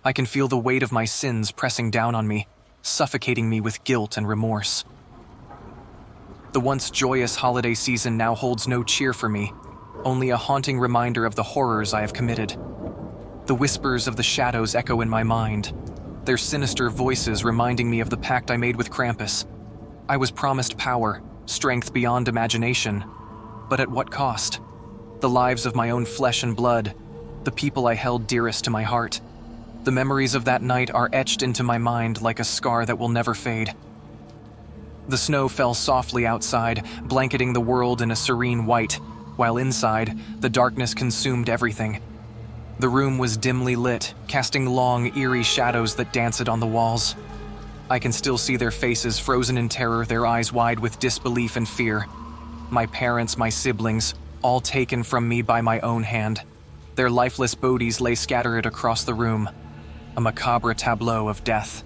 I can feel the weight of my sins pressing down on me, suffocating me with guilt and remorse. The once joyous holiday season now holds no cheer for me, only a haunting reminder of the horrors I have committed. The whispers of the shadows echo in my mind, their sinister voices reminding me of the pact I made with Krampus. I was promised power, strength beyond imagination, but at what cost? The lives of my own flesh and blood, the people I held dearest to my heart. The memories of that night are etched into my mind like a scar that will never fade. The snow fell softly outside, blanketing the world in a serene white, while inside, the darkness consumed everything. The room was dimly lit, casting long, eerie shadows that danced on the walls. I can still see their faces frozen in terror, their eyes wide with disbelief and fear. My parents, my siblings, all taken from me by my own hand. Their lifeless bodies lay scattered across the room, a macabre tableau of death.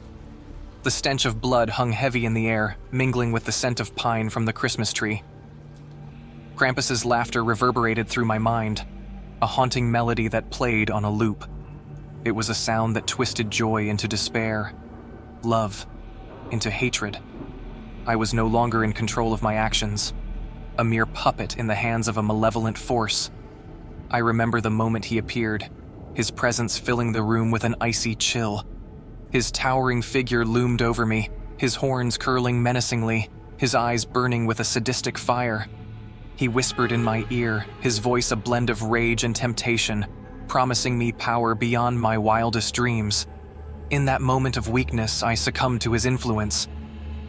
The stench of blood hung heavy in the air, mingling with the scent of pine from the Christmas tree. Krampus's laughter reverberated through my mind, a haunting melody that played on a loop. It was a sound that twisted joy into despair, love into hatred. I was no longer in control of my actions, a mere puppet in the hands of a malevolent force. I remember the moment he appeared, his presence filling the room with an icy chill. His towering figure loomed over me, his horns curling menacingly, his eyes burning with a sadistic fire. He whispered in my ear, his voice a blend of rage and temptation, promising me power beyond my wildest dreams. In that moment of weakness, I succumbed to his influence.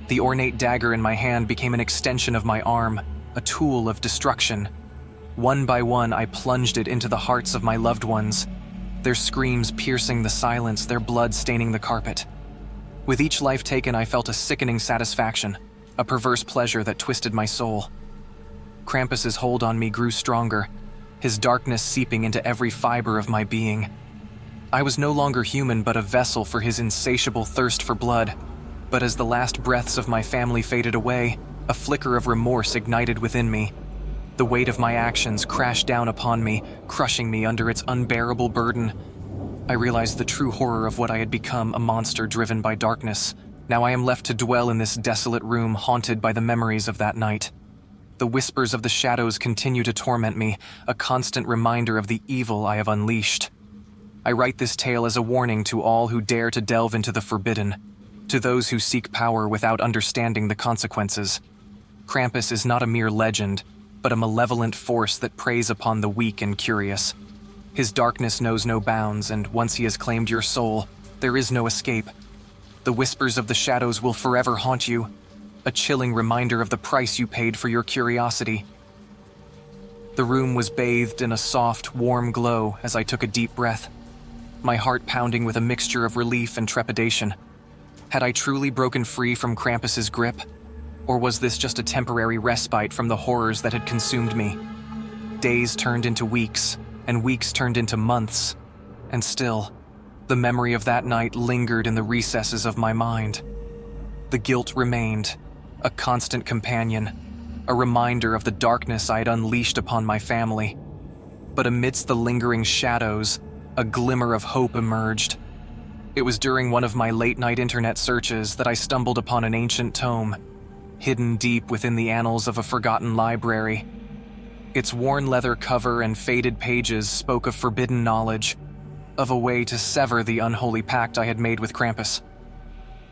The ornate dagger in my hand became an extension of my arm, a tool of destruction. One by one, I plunged it into the hearts of my loved ones, their screams piercing the silence, their blood staining the carpet. With each life taken, I felt a sickening satisfaction, a perverse pleasure that twisted my soul. Krampus's hold on me grew stronger, his darkness seeping into every fiber of my being. I was no longer human, but a vessel for his insatiable thirst for blood. But as the last breaths of my family faded away, a flicker of remorse ignited within me. The weight of my actions crashed down upon me, crushing me under its unbearable burden. I realized the true horror of what I had become, a monster driven by darkness. Now I am left to dwell in this desolate room, haunted by the memories of that night. The whispers of the shadows continue to torment me, a constant reminder of the evil I have unleashed. I write this tale as a warning to all who dare to delve into the forbidden, to those who seek power without understanding the consequences. Krampus is not a mere legend, but a malevolent force that preys upon the weak and curious. His darkness knows no bounds, and once he has claimed your soul, there is no escape. The whispers of the shadows will forever haunt you, a chilling reminder of the price you paid for your curiosity. The room was bathed in a soft, warm glow as I took a deep breath, my heart pounding with a mixture of relief and trepidation. Had I truly broken free from Krampus's grip? Or was this just a temporary respite from the horrors that had consumed me? Days turned into weeks, and weeks turned into months, and still, the memory of that night lingered in the recesses of my mind. The guilt remained, a constant companion, a reminder of the darkness I had unleashed upon my family. But amidst the lingering shadows, a glimmer of hope emerged. It was during one of my late-night internet searches that I stumbled upon an ancient tome, hidden deep within the annals of a forgotten library. Its worn leather cover and faded pages spoke of forbidden knowledge, of a way to sever the unholy pact I had made with Krampus.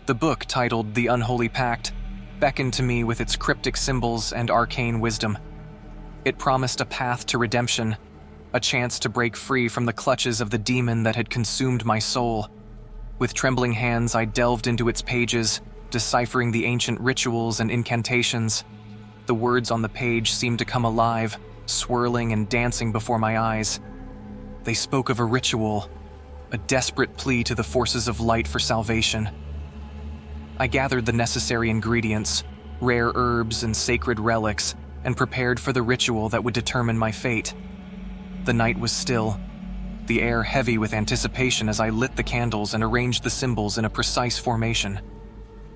The book, titled The Unholy Pact, beckoned to me with its cryptic symbols and arcane wisdom. It promised a path to redemption, a chance to break free from the clutches of the demon that had consumed my soul. With trembling hands, I delved into its pages, deciphering the ancient rituals and incantations. The words on the page seemed to come alive, swirling and dancing before my eyes. They spoke of a ritual, a desperate plea to the forces of light for salvation. I gathered the necessary ingredients, rare herbs and sacred relics, and prepared for the ritual that would determine my fate. The night was still, the air heavy with anticipation as I lit the candles and arranged the symbols in a precise formation.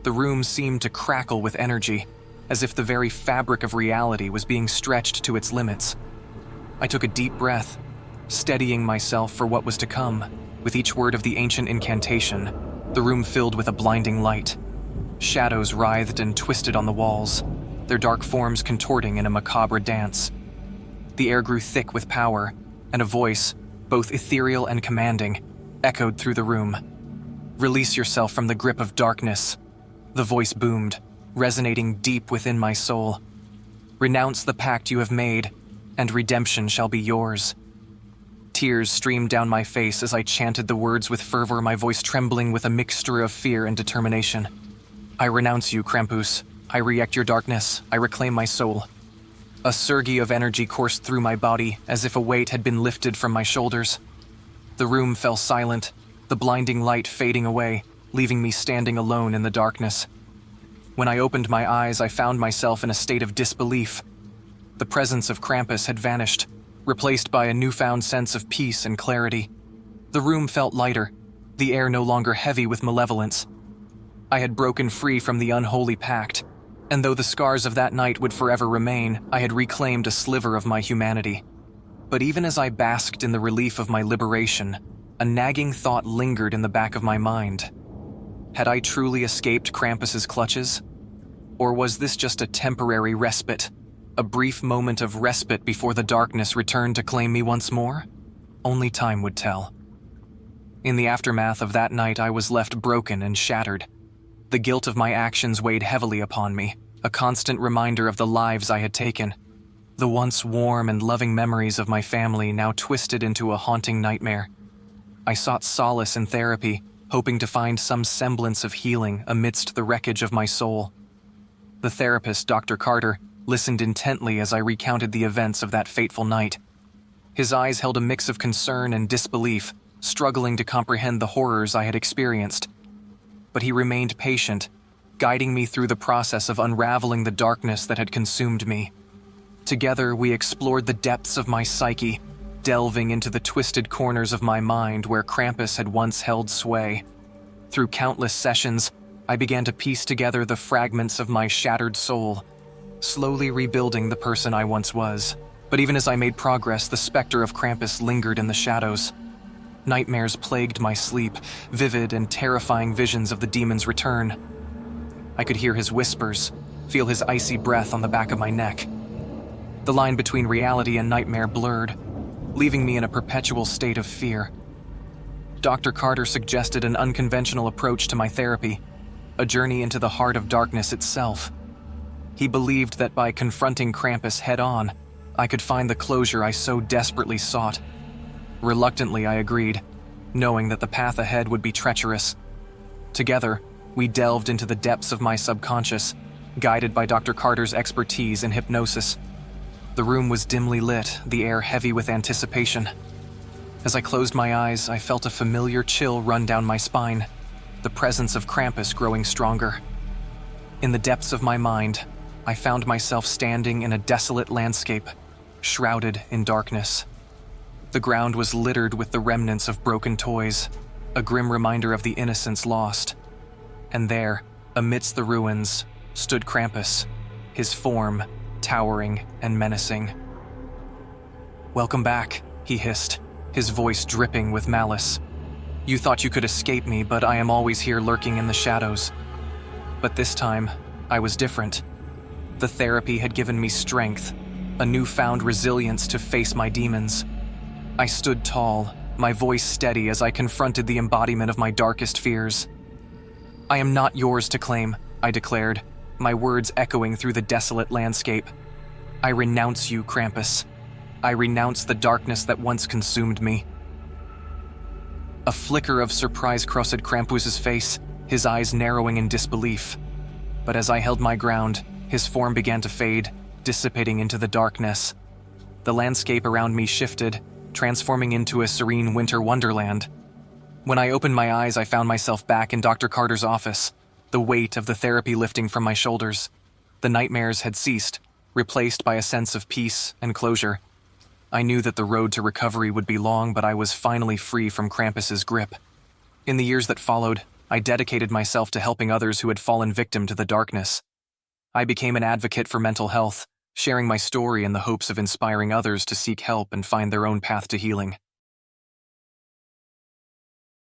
The room seemed to crackle with energy, as if the very fabric of reality was being stretched to its limits. I took a deep breath, steadying myself for what was to come, With each word of the ancient incantation, the room filled with a blinding light. Shadows writhed and twisted on the walls, their dark forms contorting in a macabre dance. The air grew thick with power, and a voice, both ethereal and commanding, echoed through the room. "Release yourself from the grip of darkness." The voice boomed, resonating deep within my soul. "Renounce the pact you have made, and redemption shall be yours." Tears streamed down my face as I chanted the words with fervor, my voice trembling with a mixture of fear and determination. "I renounce you, Krampus. I reject your darkness. I reclaim my soul." A surge of energy coursed through my body as if a weight had been lifted from my shoulders. The room fell silent, the blinding light fading away, leaving me standing alone in the darkness. When I opened my eyes, I found myself in a state of disbelief. The presence of Krampus had vanished, replaced by a newfound sense of peace and clarity. The room felt lighter, the air no longer heavy with malevolence. I had broken free from the unholy pact, and though the scars of that night would forever remain, I had reclaimed a sliver of my humanity. But even as I basked in the relief of my liberation, a nagging thought lingered in the back of my mind. Had I truly escaped Krampus's clutches? Or was this just a temporary respite? A brief moment of respite before the darkness returned to claim me once more? Only time would tell. In the aftermath of that night, I was left broken and shattered. The guilt of my actions weighed heavily upon me, a constant reminder of the lives I had taken. The once warm and loving memories of my family now twisted into a haunting nightmare. I sought solace in therapy, hoping to find some semblance of healing amidst the wreckage of my soul. The therapist, Dr. Carter, listened intently as I recounted the events of that fateful night. His eyes held a mix of concern and disbelief, struggling to comprehend the horrors I had experienced. But he remained patient, guiding me through the process of unraveling the darkness that had consumed me. Together, we explored the depths of my psyche, delving into the twisted corners of my mind where Krampus had once held sway. Through countless sessions, I began to piece together the fragments of my shattered soul, slowly rebuilding the person I once was. But even as I made progress, the specter of Krampus lingered in the shadows. Nightmares plagued my sleep, vivid and terrifying visions of the demon's return. I could hear his whispers, feel his icy breath on the back of my neck. The line between reality and nightmare blurred, leaving me in a perpetual state of fear. Dr. Carter suggested an unconventional approach to my therapy, a journey into the heart of darkness itself. He believed that by confronting Krampus head-on, I could find the closure I so desperately sought. Reluctantly, I agreed, knowing that the path ahead would be treacherous. Together, we delved into the depths of my subconscious, guided by Dr. Carter's expertise in hypnosis. The room was dimly lit, the air heavy with anticipation. As I closed my eyes, I felt a familiar chill run down my spine, the presence of Krampus growing stronger. In the depths of my mind, I found myself standing in a desolate landscape, shrouded in darkness. The ground was littered with the remnants of broken toys, a grim reminder of the innocence lost. And there, amidst the ruins, stood Krampus, his form towering and menacing. "Welcome back," he hissed, his voice dripping with malice. "You thought you could escape me, but I am always here lurking in the shadows." But this time, I was different. The therapy had given me strength, a newfound resilience to face my demons. I stood tall, my voice steady as I confronted the embodiment of my darkest fears. "I am not yours to claim," I declared, my words echoing through the desolate landscape. "I renounce you, Krampus. I renounce the darkness that once consumed me." A flicker of surprise crossed Krampus's face, his eyes narrowing in disbelief. But as I held my ground, his form began to fade, dissipating into the darkness. The landscape around me shifted, transforming into a serene winter wonderland. When I opened my eyes, I found myself back in Dr. Carter's office, the weight of the therapy lifting from my shoulders. The nightmares had ceased, replaced by a sense of peace and closure. I knew that the road to recovery would be long, but I was finally free from Krampus's grip. In the years that followed, I dedicated myself to helping others who had fallen victim to the darkness. I became an advocate for mental health, sharing my story in the hopes of inspiring others to seek help and find their own path to healing.